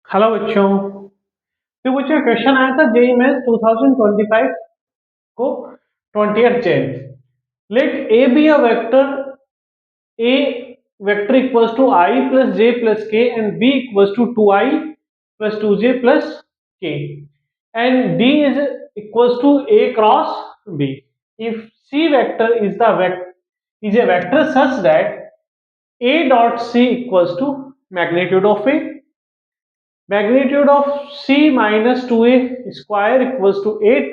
Hello बच्चों। तो बच्चों क्वेश्चन आया था जेई में 2025 को 20th Jan। Let A B a vector A vector equals to I plus J plus K and B equals to 2i plus 2j plus K and D is equals to A cross B if C vector is a vector such that a dot c equals to magnitude of a, magnitude of c minus 2a square equals to 8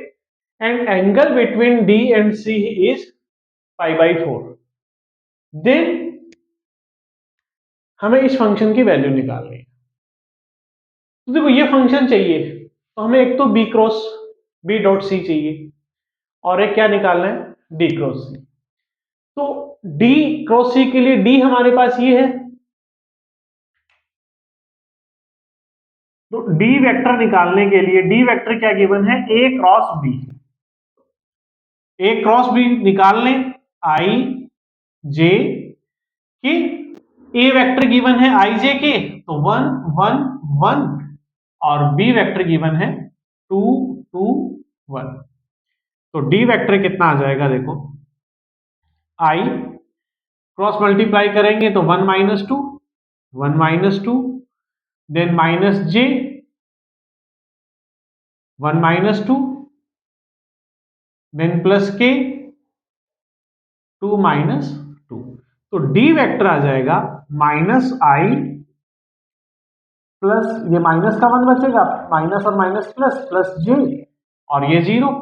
and angle between d and c is pi by 4, then हमें इस function की value निकालनी है। तो देखो ये function चाहिए तो हमें एक तो b cross b dot C चाहिए और एक क्या निकालना है d क्रॉस सी। तो d क्रॉस सी के लिए d हमारे पास ये है, तो d वेक्टर निकालने के लिए d वेक्टर क्या गिवन है a cross b, a cross b निकाल लें i j के, ए वेक्टर गिवन है आई जे के तो 1 1 1 और बी वेक्टर गिवन है 2 2 1। तो डी वेक्टर कितना आ जाएगा देखो, आई क्रॉस मल्टीप्लाई करेंगे तो 1 माइनस 2 1 माइनस 2 देन माइनस जे 1 माइनस 2 देन प्लस के 2 माइनस 2। तो डी वेक्टर आ जाएगा माइनस आई प्लस ये माइनस का 1 बचेगा, माइनस और माइनस प्लस प्लस जे और ये 0।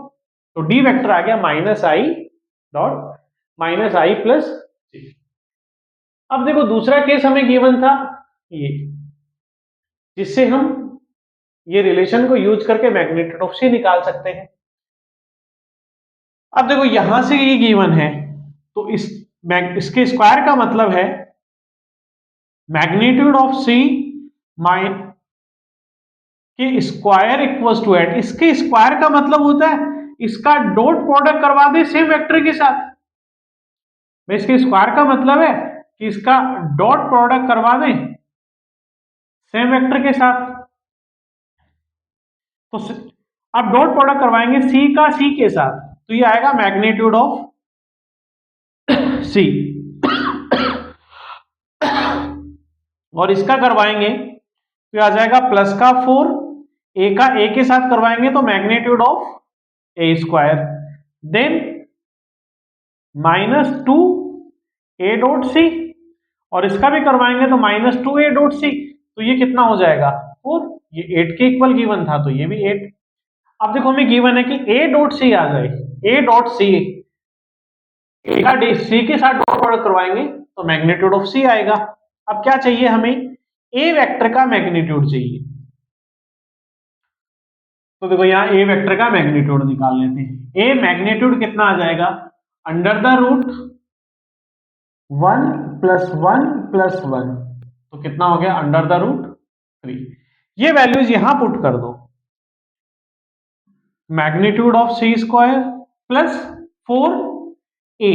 तो डी वेक्टर आ गया minus I dot minus I plus J. अब देखो दूसरा केस हमें गिवन था ये, जिससे हम ये रिलेशन को यूज करके मैग्नीट्यूड ऑफ सी निकाल सकते हैं। अब देखो यहां से ये गिवन है तो इसके स्क्वायर का मतलब है मैग्नीट्यूड ऑफ सी कि स्क्वायर इक्वल्स टू 8। इसके स्क्वायर का मतलब होता है इसका डॉट प्रोडक्ट करवा दे सेम वेक्टर के साथ। इसके स्क्वायर का मतलब है कि इसका डॉट प्रोडक्ट करवा दें सेम वेक्टर के साथ। तो अब डॉट प्रोडक्ट करवाएंगे सी का सी के साथ तो ये आएगा मैग्नीट्यूड ऑफ सी और इसका करवाएंगे तो आ जाएगा प्लस का 4, ए का ए के साथ करवाएंगे तो magnitude of A square then minus 2 A dot C और इसका भी करवाएंगे तो माइनस 2 ए डॉट सी। तो ये कितना हो जाएगा 4, ये 8 के इक्वल गिवन था तो ये भी 8। अब देखो हमें गिवन है कि ए डॉट सी आ जाए, ए डॉट सी ए का सी के साथ डॉट प्रोडक्ट करवाएंगे तो मैग्नीट्यूड ऑफ सी आएगा। अब क्या चाहिए हमें, ए वेक्टर का मैग्नीट्यूड चाहिए। तो देखो यहां ए वेक्टर का मैग्नीट्यूड निकाल लेते हैं। ए मैग्नीट्यूड कितना आ जाएगा under the root 1 plus 1 plus 1 तो कितना हो गया अंडर द रूट 3। ये वैल्यूज यहां पुट कर दो, magnitude of C square plus 4 A,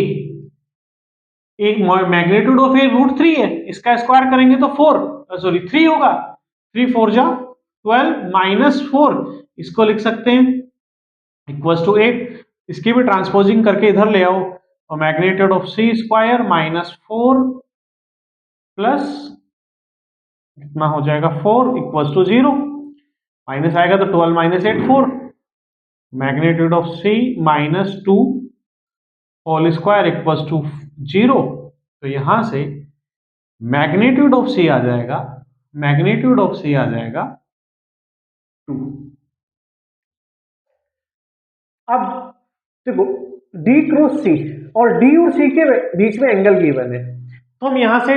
magnitude of A root 3 है, इसका स्क्वायर करेंगे तो 3 होगा, 3 4 जा 12 माइनस 4 इसको लिख सकते हैं इक्वल्स टू 8। इसकी भी ट्रांसपोजिंग करके इधर ले आओ तो magnitude of C square minus 4 plus कितना हो जाएगा 4 इक्वल्स टू 0, माइनस आएगा तो 12 minus 8 4, magnitude of C minus 2 whole square equals to 0। तो यहां से मैग्नीट्यूड ऑफ सी आ जाएगा, मैग्नीट्यूड ऑफ सी आ जाएगा 2। अब देखो डी क्रॉस सी और डी और सी के बीच में एंगल गिवन है तो हम यहां से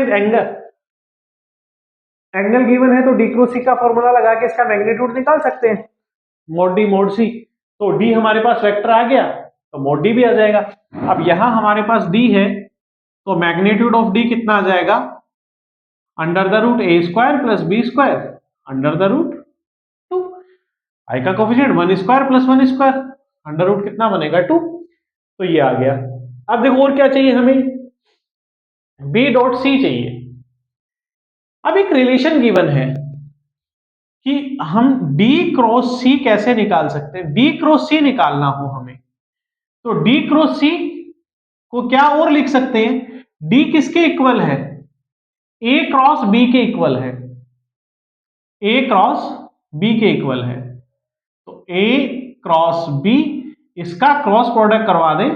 एंगल गिवन है तो डी क्रॉस सी का फॉर्मूला लगा के इसका मैग्नीट्यूड निकाल सकते हैं, मोड डी मोड सी। तो डी हमारे पास वेक्टर आ गया तो मोड डी भी आ जाएगा। अब यहां हमारे पास डी है तो मैग्नीट्यूड ऑफ डी कितना आ जाएगा under the root A square plus B square under the root 2, I का coefficient 1 square plus 1 square under root कितना बनेगा 2। तो ये आ गया। अब देखो और क्या चाहिए हमें, बी डॉट सी चाहिए। अब एक रिलेशन गिवन है कि हम D क्रॉस C कैसे निकाल सकते हैं। D क्रॉस C निकालना हो हमें तो D क्रॉस C को क्या और लिख सकते हैं, D किसके इक्वल है, A क्रॉस B के इक्वल है, A क्रॉस B के इक्वल है। तो A क्रॉस B इसका क्रॉस प्रोडक्ट करवा दें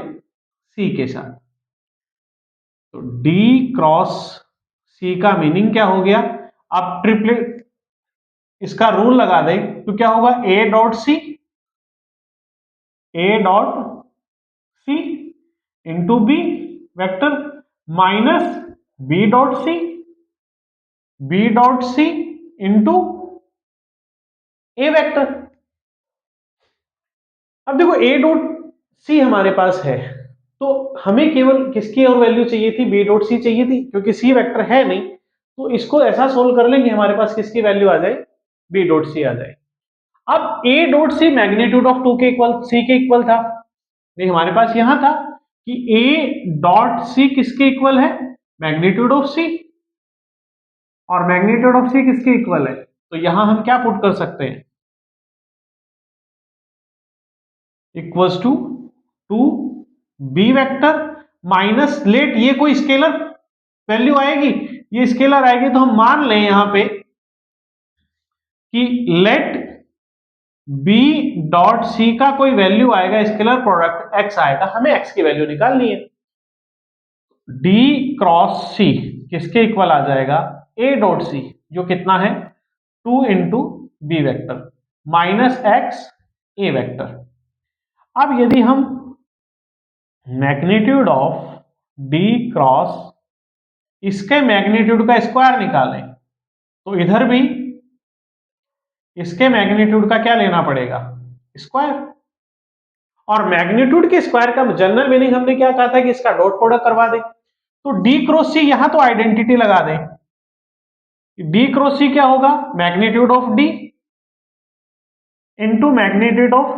C के साथ, तो D क्रॉस C का मीनिंग क्या हो गया। अब ट्रिपलेट इसका रूल लगा दें तो क्या होगा, A dot C, A dot C into B vector minus B dot C, B dot C into A vector. अब देखो A डॉट C हमारे पास है तो हमें केवल किसकी और वैल्यू चाहिए थी, B डॉट C चाहिए थी, क्योंकि C वेक्टर है नहीं तो इसको ऐसा सोल्व कर लेंगे हमारे पास किसकी वैल्यू आ जाए, B डॉट C आ जाए। अब A dot C magnitude of 2 के इक्वल C के इक्वल था, नहीं हमारे पास यहां था कि A डॉट C किसके इक्वल है, मैग्नीट्यूड ऑफ C, और मैग्नीट्यूड ऑफ C किसके इक्वल है, तो यहां हम क्या पुट कर सकते हैं, equals to 2 B vector minus let, ये कोई स्केलर वैल्यू आएगी, ये स्केलर आएगी तो हम मान लें यहां पे कि लेट B डॉट C का कोई वैल्यू आएगा, स्केलर प्रोडक्ट x आएगा, हमें x की वैल्यू निकालनी है। D क्रॉस C किसके इक्वल आ जाएगा, A डॉट C जो कितना है 2 into B vector minus x A vector. अब यदि हम मैग्नीट्यूड ऑफ D क्रॉस इसके मैग्नीट्यूड का स्क्वायर निकालें तो इधर भी इसके मैग्नीट्यूड का क्या लेना पड़ेगा, स्क्वायर। और मैग्नीट्यूड के स्क्वायर का जनरल मीनिंग हमने क्या कहा था कि इसका डॉट प्रोडक्ट करवा दें, तो डी क्रॉस सी यहां तो आइडेंटिटी लगा दें, डी क्रॉस सी क्या होगा, magnitude of D into magnitude of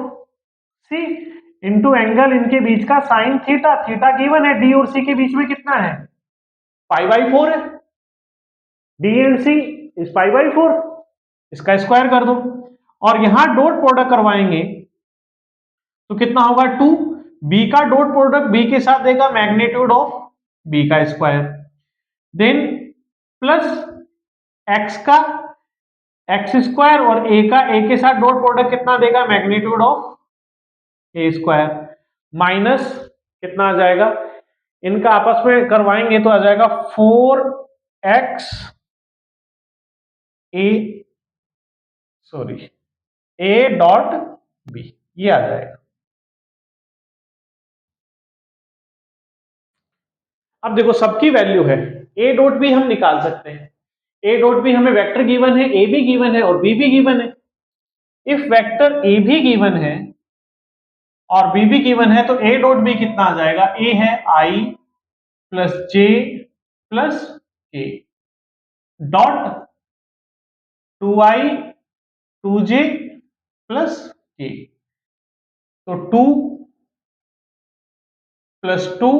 C into angle इनके बीच का साइन थीटा, थीटा गिवन है, डी और सी के बीच में कितना है, π/4 है, डी एंड सी इज π/4, इसका स्क्वायर कर दो और यहां डॉट प्रोडक्ट करवाएंगे तो कितना होगा 2, बी का डॉट प्रोडक्ट बी के साथ देगा मैग्नीट्यूड ऑफ बी का स्क्वायर, देन प्लस एक्स का एक्स स्क्वायर और ए के साथ डॉट प्रोडक्ट कितना देगा, magnitude of A square, minus कितना आ जाएगा, इनका आपस में करवाएंगे तो आ जाएगा 4x A sorry A dot B, ये आ जाएगा। अब देखो सबकी वैल्यू है, ए डॉट बी हम निकाल सकते हैं, ए डॉट बी हमें वेक्टर गिवन है, ए भी गिवन है और बी भी गिवन है। इफ वेक्टर ए भी गिवन है और बी भी गिवन है तो ए डॉट बी कितना आ जाएगा, ए है आई प्लस जे प्लस के डॉट 2i 2j प्लस के, तो 2 प्लस 2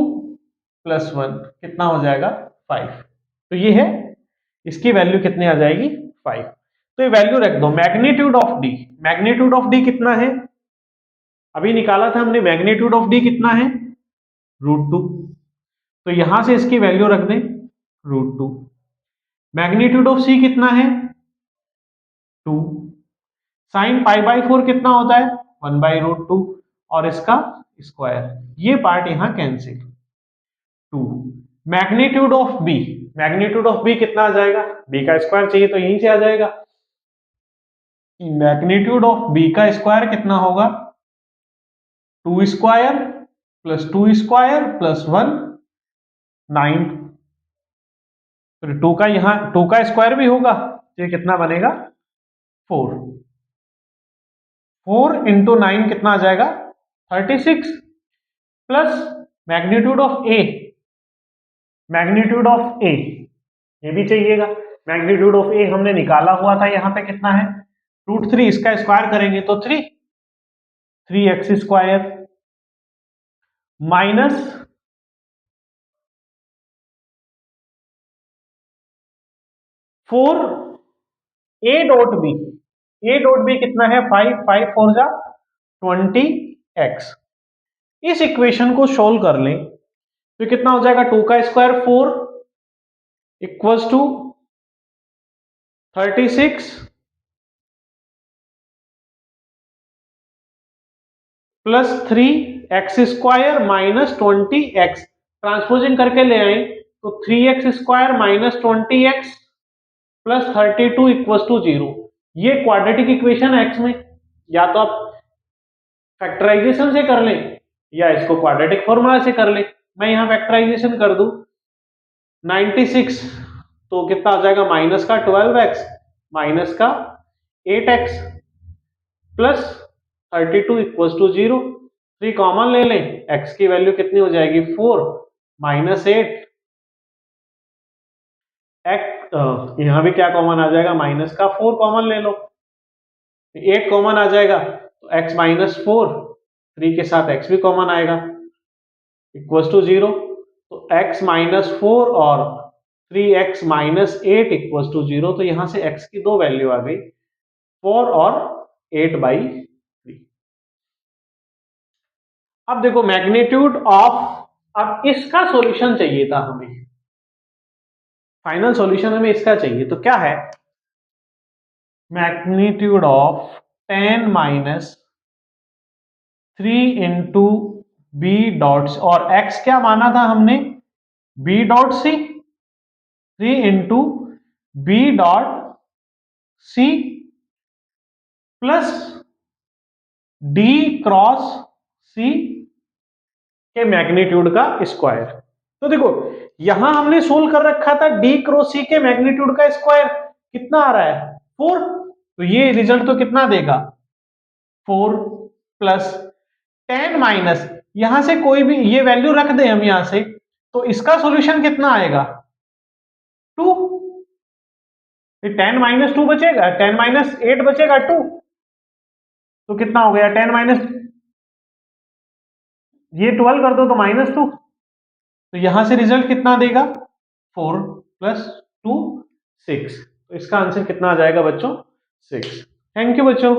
प्लस 1 कितना हो जाएगा 5, तो ये है इसकी वैल्यू कितनी आ जाएगी 5। तो ये वैल्यू रख दो, magnitude of D, magnitude of D कितना है, अभी निकाला था हमने, मैग्नीट्यूड ऑफ डी कितना है √2, तो यहां से इसकी वैल्यू रख दें √2। मैग्नीट्यूड ऑफ सी कितना है 2, साइन π/4 कितना होता है 1/√2 और इसका स्क्वायर, ये पार्ट यहां cancel. 2 magnitude of B, magnitude of B कितना आ जाएगा, बी का स्क्वायर चाहिए तो यहीं से आ जाएगा, मैग्नीट्यूड ऑफ बी का स्क्वायर कितना होगा 2 स्क्वायर प्लस 2 स्क्वायर प्लस 1 9, फिर 2 का यहां 2 का स्क्वायर भी होगा तो ये कितना बनेगा 4, 4 इंटू 9 कितना आ जाएगा 36 plus magnitude of A, magnitude of A ये भी चाहिएगा, मैग्नीट्यूड ऑफ ए हमने निकाला हुआ था, यहां पे कितना है √3, इसका स्क्वायर करेंगे तो 3x square minus 4 A dot B, A dot B कितना है 5, 5 4 जा 20x। इस इक्वेशन को सोल्व कर लें तो कितना हो जाएगा 2 का square 4 equals to 36 plus 3x square minus 20x। Transposing करके ले आए तो 3x square minus 20x plus 32 equals to 0। ये क्वाड्रेटिक इक्वेशन है x में, या तो आप फैक्टराइजेशन से कर लें या इसको क्वाड्रेटिक फॉर्मूला से कर लें। मैं यहां फैक्टराइजेशन कर दूं 96 तो कितना आ जाएगा माइनस का 12x माइनस का 8x plus 32 equals to 0। 3 common ले लें, x की वैल्यू कितनी हो जाएगी 4 माइनस 8 x, यहां भी क्या कॉमन आ जाएगा माइनस का 4 कॉमन ले लो, 8 कॉमन आ जाएगा तो x माइनस 4, 3 के साथ x भी कॉमन आएगा इक्वल्स टू 0। तो x माइनस 4 और 3x माइनस 8 इक्वल्स टू 0। तो यहां से x की दो वैल्यू आ गई 4 और 8/3। अब देखो मैग्नीट्यूड ऑफ, अब इसका सॉल्यूशन चाहिए था हमें, फाइनल सॉल्यूशन हमें इसका चाहिए तो क्या है magnitude of 10 minus 3 into B dots, और x क्या माना था हमने B dot C, 3 into B dot C plus D cross C के मैग्नीट्यूड का स्क्वायर। तो देखो यहां हमने सोल्व कर रखा था डी क्रॉस सी के मैग्नीट्यूड का स्क्वायर कितना आ रहा है 4, तो ये रिजल्ट तो कितना देगा 4 प्लस 10 माइनस, यहां से कोई भी ये वैल्यू रख दे हम यहां से, तो इसका सॉल्यूशन कितना आएगा 2। 10 माइनस 2 बचेगा, 10 माइनस 8 बचेगा 2, तो कितना हो गया 10 माइनस, ये 12 कर दो तो माइनस 2, तो यहां से रिजल्ट कितना देगा 4 प्लस 2 6। तो इसका आंसर कितना आ जाएगा बच्चों 6। थैंक यू बच्चों।